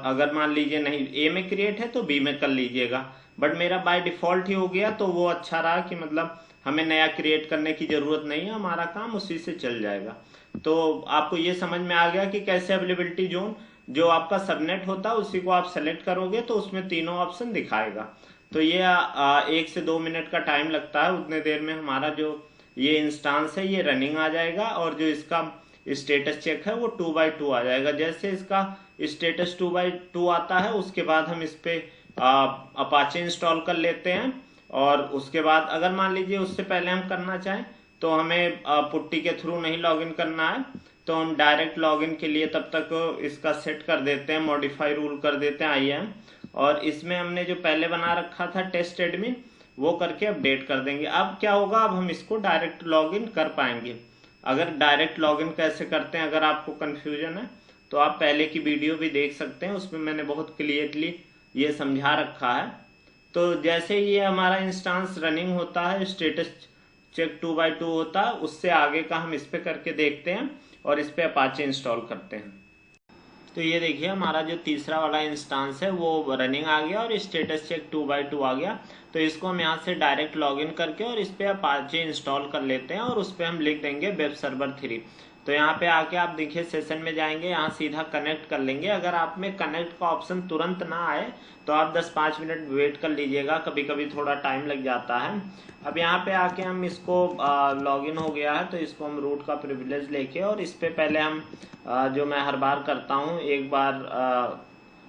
अगर मान लीजिए नहीं ए में क्रिएट है तो बी में कर लीजिएगा, बट मेरा बाय डिफॉल्ट ही हो गया तो वो अच्छा रहा कि मतलब हमें नया क्रिएट करने की जरूरत नहीं है, हमारा काम उसी से चल जाएगा। तो आपको ये समझ में आ गया कि कैसे अवेलेबिलिटी जोन जो आपका सबनेट होता है उसी को आप सेलेक्ट करोगे तो उसमें तीनों ऑप्शन दिखाएगा। तो ये 1 से 2 मिनट का टाइम लगता है, उतने देर में हमारा जो ये इंस्टांस है ये रनिंग आ जाएगा, और जो इसका स्टेटस चेक है वो 2x2 आ जाएगा। जैसे इसका स्टेटस 2x2 आता है उसके बाद हम इस पे अपाचे इंस्टॉल कर लेते हैं, और उसके बाद अगर मान लीजिए उससे पहले हम करना चाहें तो हमें पुट्टी के थ्रू नहीं लॉगिन करना है, तो हम डायरेक्ट लॉगिन के लिए तब तक इसका सेट कर देते हैं, मॉडिफाई रूल कर देते हैं IAM, और इसमें हमने जो पहले बना रखा था टेस्ट एडमिन वो करके अपडेट कर देंगे। अब क्या होगा, अब हम इसको डायरेक्ट लॉगिन कर पाएंगे। अगर डायरेक्ट लॉगिन कैसे करते हैं अगर आपको कन्फ्यूजन है तो आप पहले की वीडियो भी देख सकते हैं, उसमें मैंने बहुत क्लियरली ये समझा रखा है। तो जैसे ये हमारा इंस्टांस रनिंग होता है, स्टेटस चेक 2x2 होता है, उससे आगे का हम इस पे करके देखते हैं और इस पे अपाचे इंस्टॉल करते हैं। तो ये देखिए हमारा जो तीसरा वाला इंस्टांस है वो रनिंग आ गया और स्टेटस चेक 2x2 आ गया। तो इसको हम यहाँ से डायरेक्ट लॉगिन करके और इस पे अपाचे इंस्टॉल कर लेते हैं, और उस पे हम लिख देंगे वेब सर्वर 3। तो यहाँ पे आके आप देखिए सेशन में जाएंगे, यहाँ सीधा कनेक्ट कर लेंगे। अगर आप में कनेक्ट का ऑप्शन तुरंत ना आए तो आप 10-5 मिनट वेट कर लीजिएगा, कभी कभी थोड़ा टाइम लग जाता है। अब यहाँ पे आके हम इसको लॉगिन हो गया है तो इसको हम रूट का प्रिविलेज लेके, और इस पे पहले हम जो मैं हर बार करता हूँ एक बार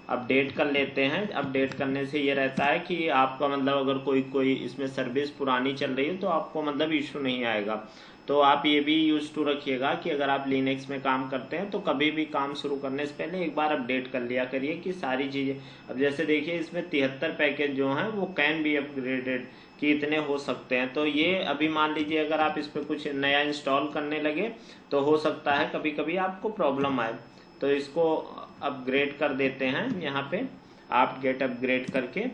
अपडेट कर लेते हैं। अपडेट करने से ये रहता है कि आपका मतलब अगर कोई इसमें सर्विस पुरानी चल रही है तो आपको मतलब इशू नहीं आएगा। तो आप ये भी यूज टू रखिएगा कि अगर आप लिनक्स में काम करते हैं तो कभी भी काम शुरू करने से पहले एक बार अपडेट कर लिया करिए कि सारी चीज़ें। अब जैसे देखिए इसमें 73 पैकेज जो हैं वो कैन बी अपग्रेडेड, कि इतने हो सकते हैं। तो ये अभी मान लीजिए अगर आप इस पर कुछ नया इंस्टॉल करने लगे तो हो सकता है कभी कभी आपको प्रॉब्लम आए। तो इसको अपग्रेड कर देते हैं यहाँ पे, आप गेट अपग्रेड करके,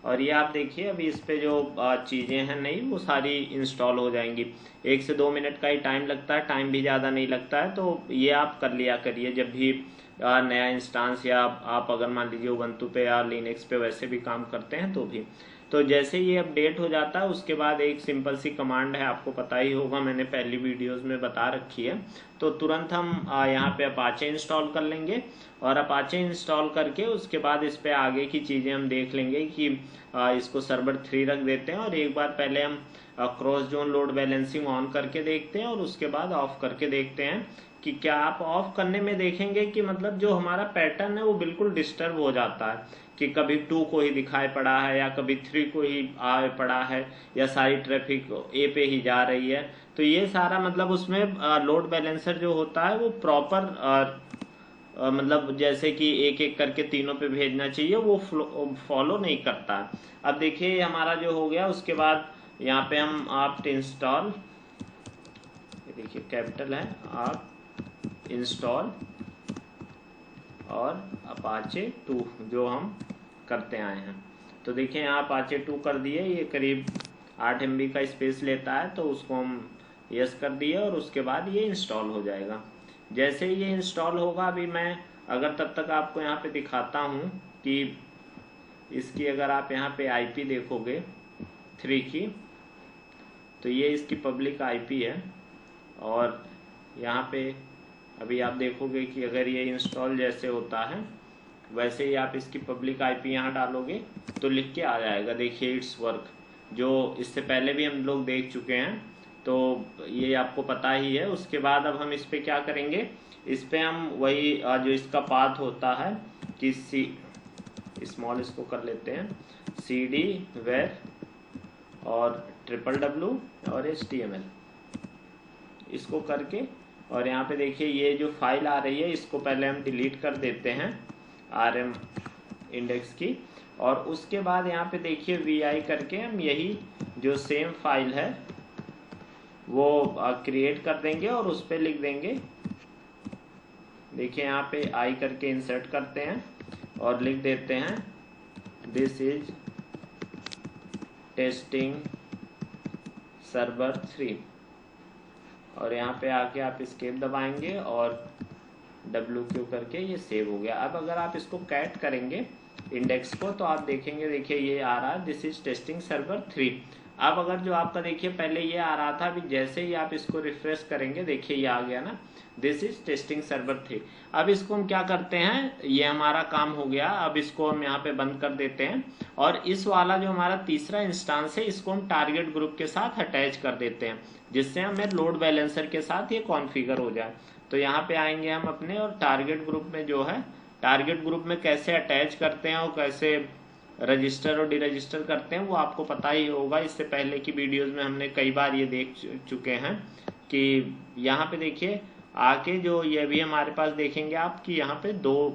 और ये आप देखिए अभी इस पे जो चीज़ें हैं नई वो सारी इंस्टॉल हो जाएंगी। 1 से 2 मिनट का ही टाइम लगता है, टाइम भी ज़्यादा नहीं लगता है। तो ये आप कर लिया करिए जब भी नया इंस्टांस, या आप अगर मान लीजिए उबंटू पे या लिनक्स पे वैसे भी काम करते हैं तो भी। तो जैसे ये अपडेट हो जाता है उसके बाद एक सिंपल सी कमांड है, आपको पता ही होगा, मैंने पहली वीडियोस में बता रखी है। तो तुरंत हम यहाँ पे अपाचे इंस्टॉल कर लेंगे, और अपाचे इंस्टॉल करके उसके बाद इस पे आगे की चीज़ें हम देख लेंगे कि इसको सर्वर 3 रख देते हैं, और एक बार पहले हम cross zone load balancing on करके देखते हैं और उसके बाद ऑफ करके देखते हैं कि क्या आप ऑफ करने में देखेंगे कि मतलब जो हमारा पैटर्न है वो बिल्कुल डिस्टर्ब हो जाता है, कि कभी 2 को ही दिखाई पड़ा है या कभी 3 को ही आए पड़ा है, या सारी ट्रैफिक ए पे ही जा रही है। तो ये सारा मतलब उसमें लोड बैलेंसर जो होता है वो प्रॉपर मतलब जैसे कि एक एक करके तीनों पे भेजना चाहिए वो फॉलो नहीं करता है। अब देखिए हमारा जो हो गया, उसके बाद यहाँ पे हम आप इंस्टॉल, देखिए कैपिटल है, आप इंस्टॉल और अपाचे 2 जो हम करते आए हैं। तो देखिए यहाँ अपाचे 2 कर दिए, ये करीब 8 MB का स्पेस लेता है, तो उसको हम यस कर दिए और उसके बाद ये इंस्टॉल हो जाएगा। जैसे ही ये इंस्टॉल होगा, अभी मैं अगर तब तक आपको यहाँ पे दिखाता हूँ कि इसकी अगर आप यहाँ पे IP देखोगे 3 की, तो ये इसकी पब्लिक IP है, और यहाँ पे अभी आप देखोगे कि अगर ये इंस्टॉल जैसे होता है वैसे ही आप इसकी पब्लिक IP यहाँ डालोगे तो लिख के आ जाएगा, देखिए इट्स वर्क, जो इससे पहले भी हम लोग देख चुके हैं, तो ये आपको पता ही है। उसके बाद अब हम इस पे क्या करेंगे, इस पे हम वही जो इसका पाथ होता है कि स्मॉल इसको कर लेते हैं, CD वेर और www और HTML, इसको करके, और यहाँ पे देखिए ये जो फाइल आ रही है इसको पहले हम डिलीट कर देते हैं RM इंडेक्स की, और उसके बाद यहाँ पे देखिए VI करके हम यही जो सेम फाइल है वो क्रिएट कर देंगे और उस पर लिख देंगे, देखिए यहाँ पे I करके इंसर्ट करते हैं और लिख देते हैं दिस इज टेस्टिंग सर्वर 3, और यहाँ पे आके आप एस्केप दबाएंगे और WQ करके ये सेव हो गया। अब अगर आप इसको कैट करेंगे इंडेक्स को तो आप देखेंगे, देखिए ये आ रहा है दिस इज टेस्टिंग सर्वर 3। अब अगर जो आपका देखिए पहले ये आ रहा था, अभी जैसे ही आप इसको रिफ्रेश करेंगे देखिए ये आ गया ना, दिस इज टेस्टिंग सर्वर 3। अब इसको हम क्या करते हैं, ये हमारा काम हो गया, अब इसको हम यहाँ पे बंद कर देते हैं, और इस वाला जो हमारा तीसरा इंस्टांस है इसको हम टारगेट ग्रुप के साथ अटैच कर देते हैं, जिससे हमें लोड बैलेंसर के साथ ये कॉन्फ़िगर हो जाए। तो यहाँ पे आएंगे हम अपने, और टारगेट ग्रुप में जो है, टारगेट ग्रुप में कैसे अटैच करते हैं और कैसे रजिस्टर और डिरजिस्टर करते हैं वो आपको पता ही होगा, इससे पहले की वीडियोस में हमने कई बार ये देख चुके हैं। कि यहाँ पे देखिए आके जो ये भी हमारे पास देखेंगे आप कि यहाँ पे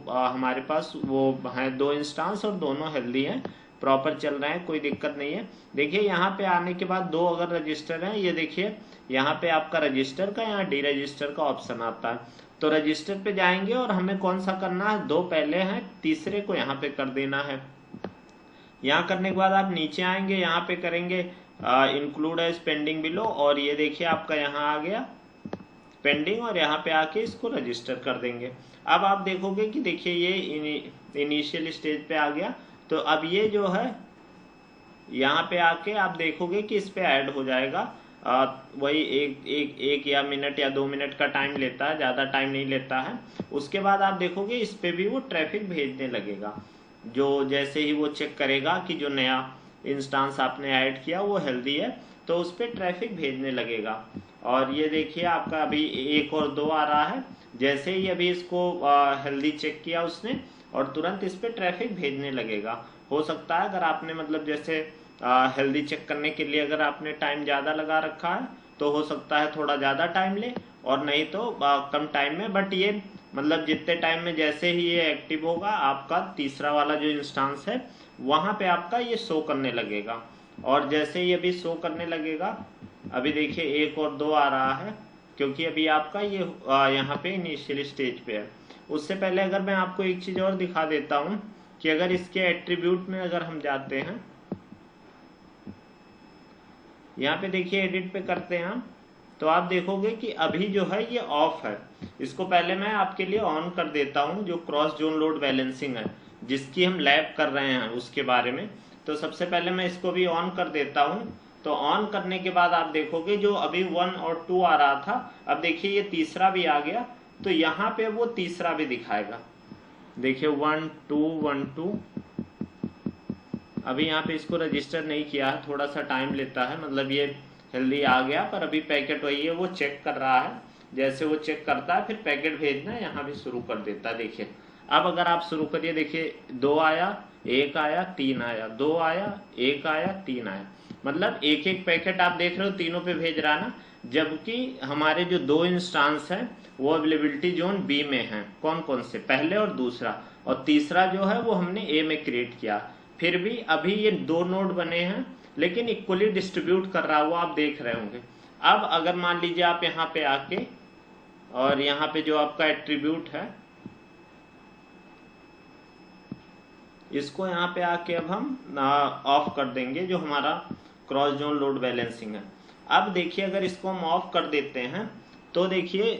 हमारे पास वो हैं 2 इंस्टांस और दोनों हेल्दी हैं, प्रॉपर चल रहे हैं, कोई दिक्कत नहीं है। देखिए यहाँ पे आने के बाद 2 अगर रजिस्टर हैं, ये देखिए यहाँ पे आपका रजिस्टर का, यहाँ डी रजिस्टर का ऑप्शन आता है, तो रजिस्टर पे जाएंगे और हमें कौन सा करना है, 2 पहले हैं, तीसरे को यहाँ पे कर देना है। यहाँ करने के बाद आप नीचे आएंगे, यहाँ पे करेंगे इंक्लूड एज पेंडिंग बिलो, और ये देखिए आपका यहाँ आ गया पेंडिंग, और यहाँ पे आके इसको रजिस्टर कर देंगे। अब आप देखोगे कि देखिए ये इनिशियल स्टेज पे आ गया, तो अब ये जो है यहाँ पे आके आप देखोगे कि इस पे ऐड हो जाएगा। वही एक या मिनट या 2 मिनट का टाइम लेता है, ज़्यादा टाइम नहीं लेता है। उसके बाद आप देखोगे इस पे भी वो ट्रैफिक भेजने लगेगा, जो जैसे ही वो चेक करेगा कि जो नया इंस्टांस आपने ऐड किया वो हेल्दी है तो उस पर ट्रैफिक भेजने लगेगा। और ये देखिए आपका अभी 1 और 2 आ रहा है, जैसे ही अभी इसको हेल्दी चेक किया उसने और तुरंत इस पर ट्रैफिक भेजने लगेगा। हो सकता है अगर आपने मतलब जैसे हेल्दी चेक करने के लिए अगर आपने टाइम ज़्यादा लगा रखा है तो हो सकता है थोड़ा ज़्यादा टाइम ले, और नहीं तो कम टाइम में, बट ये मतलब जितने टाइम में जैसे ही ये एक्टिव होगा आपका तीसरा वाला जो इंस्टांस है वहाँ पे आपका ये शो करने लगेगा। और जैसे ही अभी शो करने लगेगा, अभी देखिए 1 और 2 आ रहा है, क्योंकि अभी आपका ये यहाँ पे इनिशियल स्टेज पे है। उससे पहले अगर मैं आपको एक चीज़ और दिखा देता हूँ कि अगर इसके एट्रीब्यूट में अगर हम जाते हैं, यहाँ पे देखिए एडिट पे करते हैं हम, तो आप देखोगे कि अभी जो है ये ऑफ है। इसको पहले मैं आपके लिए ऑन कर देता हूँ, जो क्रॉस जोन लोड बैलेंसिंग है जिसकी हम लैब कर रहे हैं उसके बारे में। तो सबसे पहले मैं इसको भी ऑन कर देता हूँ। तो ऑन करने के बाद आप देखोगे जो अभी 1 और 2 आ रहा था, अब देखिए ये तीसरा भी आ गया, तो यहाँ पे वो तीसरा भी दिखाएगा। देखिए 1 2 1 2। अभी यहाँ पे इसको रजिस्टर नहीं किया है, थोड़ा सा टाइम लेता है, मतलब ये जल्दी आ गया, पर अभी पैकेट वही है, वो चेक कर रहा है। जैसे वो चेक करता है फिर पैकेट भेजना यहाँ भी शुरू कर देता है। देखिए अब अगर आप शुरू करिए, देखिए 2 आया, 1 आया, 3 आया, 2 आया, 1 आया, 3 आया, मतलब एक एक पैकेट आप देख रहे हो तीनों पे भेज रहा ना। जबकि हमारे जो 2 इंस्टांस है वो अवेलेबिलिटी जोन बी में है। कौन कौन से? पहले और दूसरा, और तीसरा जो है वो हमने ए में क्रिएट किया। फिर भी अभी ये 2 नोड बने हैं, लेकिन इक्वली डिस्ट्रीब्यूट कर रहा है, वो आप देख रहे होंगे। अब अगर मान लीजिए आप यहाँ पे आके, और यहाँ पे जो आपका एट्रीब्यूट है, इसको यहाँ पे आके अब हम ऑफ कर देंगे, जो हमारा क्रॉस जोन लोड बैलेंसिंग है। अब देखिए अगर इसको हम ऑफ कर देते हैं तो देखिए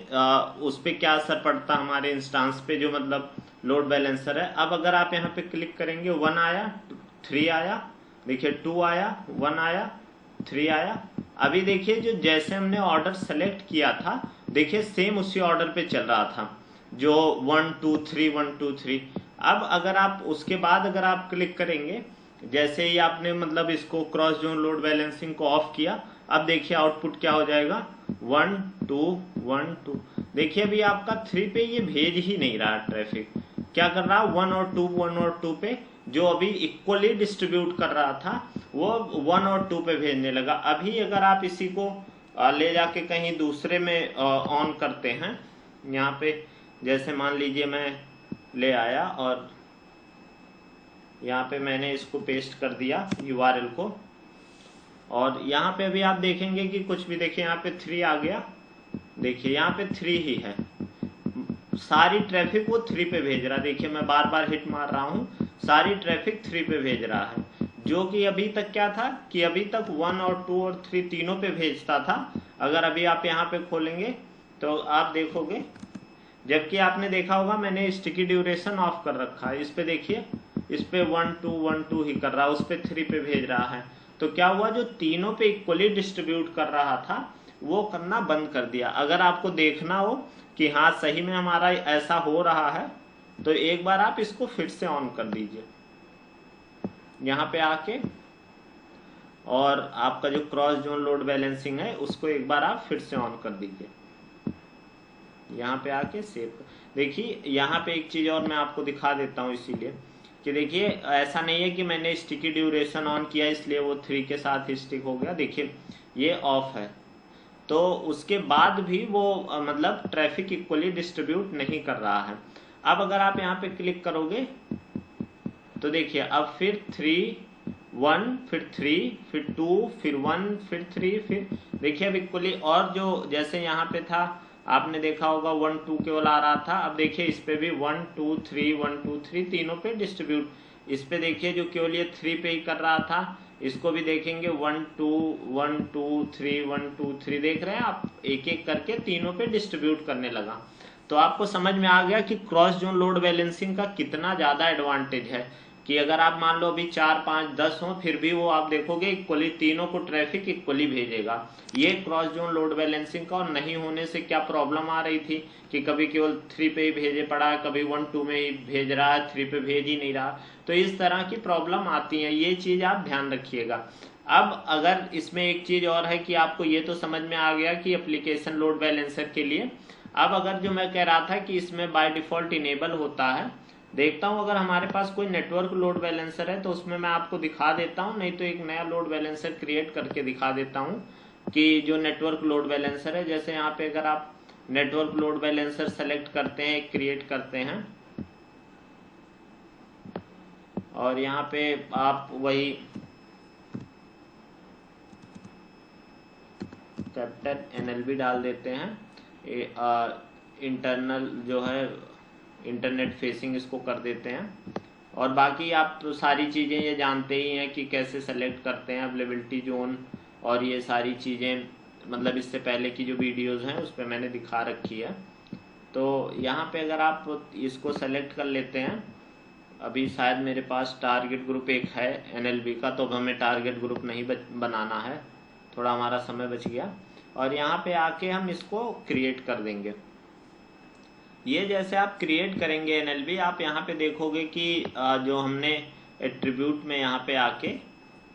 उस पर क्या असर पड़ता है हमारे इंस्टांस पे, जो मतलब लोड बैलेंसर है। अब अगर आप यहाँ पे क्लिक करेंगे, 1 आया, 3 आया, देखिए 2 आया, 1 आया, 3 आया। अभी देखिए जो जैसे हमने ऑर्डर सेलेक्ट किया था, देखिए सेम उसी ऑर्डर पे चल रहा था, जो 1 2 3 1 2 3। अब अगर आप उसके बाद अगर आप क्लिक करेंगे, जैसे ही आपने मतलब इसको क्रॉस जोन लोड बैलेंसिंग को ऑफ किया, अब देखिए आउटपुट क्या हो जाएगा, 1 2 1 2। देखिए अभी आपका 3 पे ये भेज ही नहीं रहा ट्रैफिक, क्या कर रहा है 1 और 2 पे, जो अभी इक्वली डिस्ट्रीब्यूट कर रहा था वो 1 और 2 पे भेजने लगा। अभी अगर आप इसी को ले जाके कहीं दूसरे में ऑन करते हैं, यहाँ पे जैसे मान लीजिए मैं ले आया और यहाँ पे मैंने इसको पेस्ट कर दिया URL को, और यहाँ पे अभी आप देखेंगे कि कुछ भी, देखिए यहाँ पे 3 आ गया, देखिए यहाँ पे 3 ही है, सारी ट्रैफिक वो 3 पे भेज रहा है। देखिए मैं बार बार हिट मार रहा हूँ, सारी ट्रैफिक 3 पे भेज रहा है, जो कि अभी तक क्या था कि अभी तक 1 और 2 और 3 तीनों पे भेजता था। अगर अभी आप यहाँ पे खोलेंगे तो आप देखोगे, जबकि आपने देखा होगा मैंने स्टिकी ड्यूरेशन ऑफ कर रखा है, इस पे देखिए, इस पे 1 2 1 2 ही कर रहा है, उस पे 3 पे भेज रहा है। तो क्या हुआ, जो तीनों पे इक्वली डिस्ट्रीब्यूट कर रहा था वो करना बंद कर दिया। अगर आपको देखना हो कि हाँ सही में हमारा ऐसा हो रहा है, तो एक बार आप इसको फिर से ऑन कर दीजिए, यहाँ पे आके, और आपका जो क्रॉस जोन लोड बैलेंसिंग है उसको एक बार आप फिर से ऑन कर दीजिए, यहाँ पे आके सेव। देखिए यहाँ पे एक चीज़ और मैं आपको दिखा देता हूँ, इसीलिए कि देखिए ऐसा नहीं है कि मैंने स्टिकी ड्यूरेशन ऑन किया इसलिए वो 3 के साथ ही स्टिक हो गया। देखिए ये ऑफ है, तो उसके बाद भी वो मतलब ट्रैफिक इक्वली डिस्ट्रीब्यूट नहीं कर रहा है। अब अगर आप यहाँ पे क्लिक करोगे तो देखिए अब फिर 3 1 फिर 3 फिर 2 फिर 1 फिर 3, फिर देखिए अब इक्वली, और जो जैसे यहाँ पे था आपने देखा होगा 1 2 केवल आ रहा था, अब देखिए इस पे भी 1 2 3 1 2 3 तीनों पे डिस्ट्रीब्यूट। इस पे देखिए जो केवल ये 3 पे ही कर रहा था, इसको भी देखेंगे 1 2 1 2 3 1 2 3, देख रहे हैं आप, एक एक करके तीनों पे डिस्ट्रीब्यूट करने लगा। तो आपको समझ में आ गया कि क्रॉस जोन लोड बैलेंसिंग का कितना ज़्यादा एडवांटेज है, कि अगर आप मान लो अभी 4 5 10 हो, फिर भी वो आप देखोगे इक्वली तीनों को ट्रैफिक इक्वली भेजेगा। ये क्रॉस जोन लोड बैलेंसिंग का, और नहीं होने से क्या प्रॉब्लम आ रही थी कि कभी केवल 3 पे ही भेजे पड़ा है, कभी 1 2 में ही भेज रहा है, 3 पे भेज ही नहीं रहा। तो इस तरह की प्रॉब्लम आती है, ये चीज़ आप ध्यान रखिएगा। अब अगर इसमें एक चीज़ और है कि आपको ये तो समझ में आ गया कि एप्लीकेशन लोड बैलेंसर के लिए, अब अगर जो मैं कह रहा था कि इसमें बाय डिफ़ॉल्ट इनेबल होता है, देखता हूँ अगर हमारे पास कोई नेटवर्क लोड बैलेंसर है तो उसमें मैं आपको दिखा देता हूँ, नहीं तो एक नया लोड बैलेंसर क्रिएट करके दिखा देता हूँ कि जो नेटवर्क लोड बैलेंसर है। जैसे यहाँ पे अगर आप नेटवर्क लोड बैलेंसर सेलेक्ट करते हैं, क्रिएट करते हैं, और यहाँ पे आप वही कैपिटल NLB डाल देते हैं। इंटरनल जो है इंटरनेट फेसिंग इसको कर देते हैं। और बाकी आप तो सारी चीज़ें ये जानते ही हैं कि कैसे सेलेक्ट करते हैं अवेलेबिलिटी जोन, और ये सारी चीज़ें मतलब इससे पहले की जो वीडियोस हैं उस पर मैंने दिखा रखी है। तो यहाँ पे अगर आप इसको सेलेक्ट कर लेते हैं, अभी शायद मेरे पास टारगेट ग्रुप एक है NLB का, तो अब हमें टारगेट ग्रुप नहीं बनाना है, थोड़ा हमारा समय बच गया। और यहाँ पे आके हम इसको क्रिएट कर देंगे। ये जैसे आप क्रिएट करेंगे NLB, आप यहाँ पे देखोगे कि जो हमने एट्रीब्यूट में यहाँ पे आके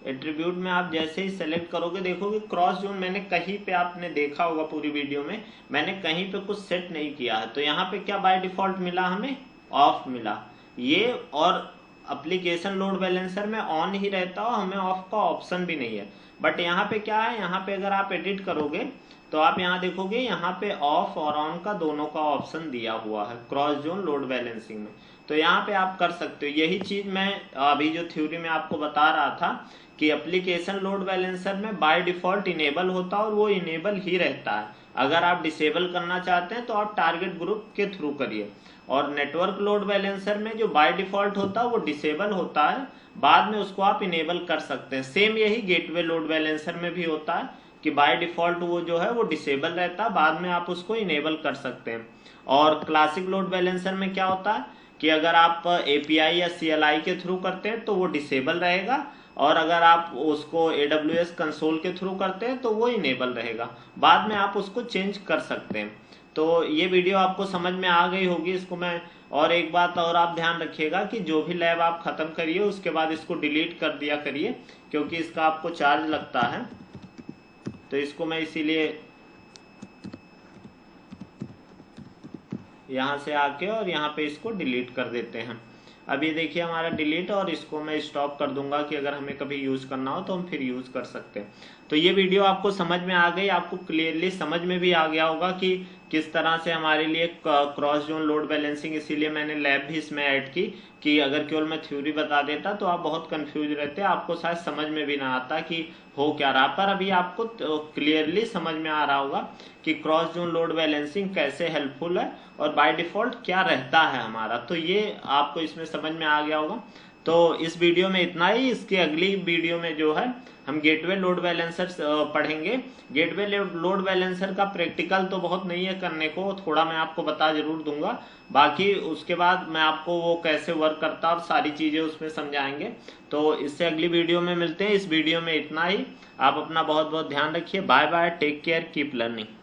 एट्रीब्यूट में आप जैसे ही सेलेक्ट करोगे देखोगे क्रॉस जोन मैंने कहीं पे, आपने देखा होगा पूरी वीडियो में, मैंने कहीं पे कुछ सेट नहीं किया है। तो यहाँ पे क्या बाय डिफॉल्ट मिला, हमें ऑफ मिला ये। और एप्लीकेशन लोड बैलेंसर में ऑन ही रहता है, हमें ऑफ का ऑप्शन भी नहीं है। बट यहाँ पे क्या है, यहाँ पे अगर आप एडिट करोगे तो आप यहाँ देखोगे यहाँ पे ऑफ और ऑन का दोनों का ऑप्शन दिया हुआ है क्रॉस जोन लोड बैलेंसिंग में। तो यहाँ पे आप कर सकते हो। यही चीज मैं अभी जो थ्योरी में आपको बता रहा था कि एप्लीकेशन लोड बैलेंसर में बाय डिफॉल्ट इनेबल होता है और वो इनेबल ही रहता है। अगर आप डिसेबल करना चाहते हैं तो आप टारगेट ग्रुप के थ्रू करिए। और नेटवर्क लोड बैलेंसर में जो बाय डिफॉल्ट होता है वो डिसेबल होता है, बाद में उसको आप इनेबल कर सकते हैं। सेम यही गेटवे लोड बैलेंसर में भी होता है कि बाय डिफॉल्ट वो जो है वो डिसेबल रहता है, बाद में आप उसको इनेबल कर सकते हैं। और क्लासिक लोड बैलेंसर में क्या होता है कि अगर आप API या CLI के थ्रू करते हैं तो वो डिसेबल रहेगा, और अगर आप उसको AWS कंसोल के थ्रू करते हैं तो वो इनेबल रहेगा, बाद में आप उसको चेंज कर सकते हैं। तो ये वीडियो आपको समझ में आ गई होगी। इसको मैं और एक बात और आप ध्यान रखिएगा कि जो भी लैब आप खत्म करिए उसके बाद इसको डिलीट कर दिया करिए, क्योंकि इसका आपको चार्ज लगता है। तो इसको मैं इसीलिए यहाँ से आके और यहाँ पे इसको डिलीट कर देते हैं। अब ये देखिए हमारा डिलीट, और इसको मैं स्टॉप कर दूंगा कि अगर हमें कभी यूज करना हो तो हम फिर यूज कर सकते हैं। तो ये वीडियो आपको समझ में आ गई, आपको क्लियरली समझ में भी आ गया होगा कि किस तरह से हमारे लिए क्रॉस जोन लोड बैलेंसिंग, इसीलिए मैंने लैब भी इसमें ऐड की कि अगर केवल मैं थ्योरी बता देता तो आप बहुत कंफ्यूज रहते, आपको शायद समझ में भी ना आता कि हो क्या रहा। पर अभी आपको क्लियरली समझ में आ रहा होगा कि क्रॉस जोन लोड बैलेंसिंग कैसे हेल्पफुल है और बाय डिफॉल्ट क्या रहता है हमारा। तो ये आपको इसमें समझ में आ गया होगा। तो इस वीडियो में इतना ही। इसके अगली वीडियो में जो है हम गेटवे लोड बैलेंसर पढ़ेंगे। गेटवे लोड बैलेंसर का प्रैक्टिकल तो बहुत नहीं है करने को, थोड़ा मैं आपको बता जरूर दूंगा। बाकी उसके बाद मैं आपको वो कैसे वर्क करता है और सारी चीजें उसमें समझाएंगे। तो इससे अगली वीडियो में मिलते हैं। इस वीडियो में इतना ही। आप अपना बहुत बहुत ध्यान रखिए। Bye bye, take care, keep learning.